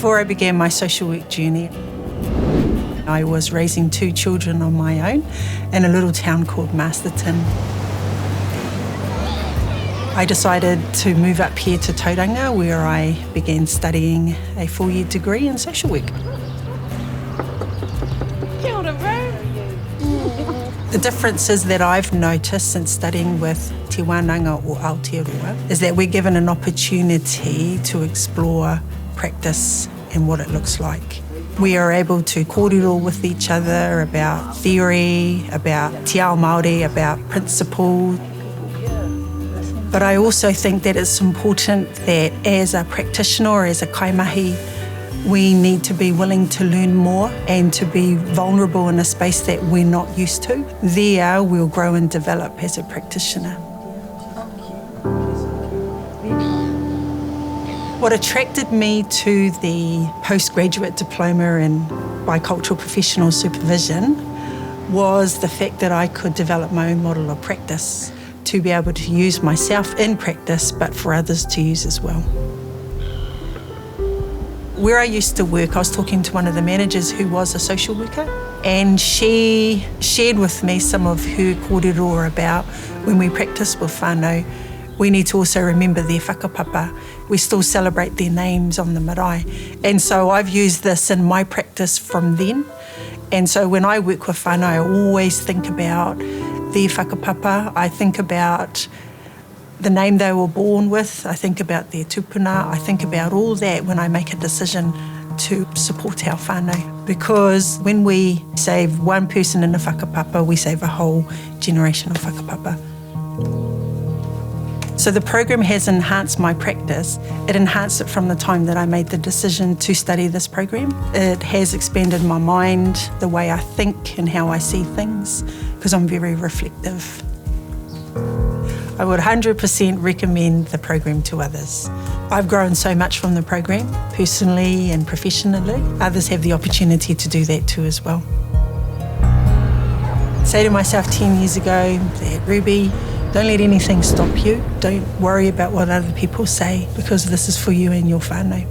Before I began my social work journey, I was raising 2 children on my own in a little town called Masterton. I decided to move up here to Tauranga, where I began studying a 4-year degree in social work. Kia ora, bro. The differences that I've noticed since studying with Te Wānanga or Aotearoa is that we're given an opportunity to explore practice and what it looks like. We are able to kōrero with each other about theory, about te ao Māori, about principle. But I also think that it's important that as a practitioner or as a kaimahi, we need to be willing to learn more and to be vulnerable in a space that we're not used to. There, we'll grow and develop as a practitioner. What attracted me to the Postgraduate Diploma in Bicultural Professional Supervision was the fact that I could develop my own model of practice to be able to use myself in practice, but for others to use as well. Where I used to work, I was talking to one of the managers who was a social worker, and she shared with me some of her kōrero about when we practice with whānau, we need to also remember their whakapapa. We still celebrate their names on the marae. And so I've used this in my practice from then. And so when I work with whānau, I always think about their whakapapa. I think about the name they were born with. I think about their tupuna. I think about all that when I make a decision to support our whānau. Because when we save one person in a whakapapa, we save a whole generation of whakapapa. So the program has enhanced my practice. It enhanced it from the time that I made the decision to study this program. It has expanded my mind, the way I think and how I see things, because I'm very reflective. I would 100% recommend the program to others. I've grown so much from the program, personally and professionally. Others have the opportunity to do that too as well. I say to myself 10 years ago that, Ruby, don't let anything stop you. Don't worry about what other people say, because this is for you and your whānau.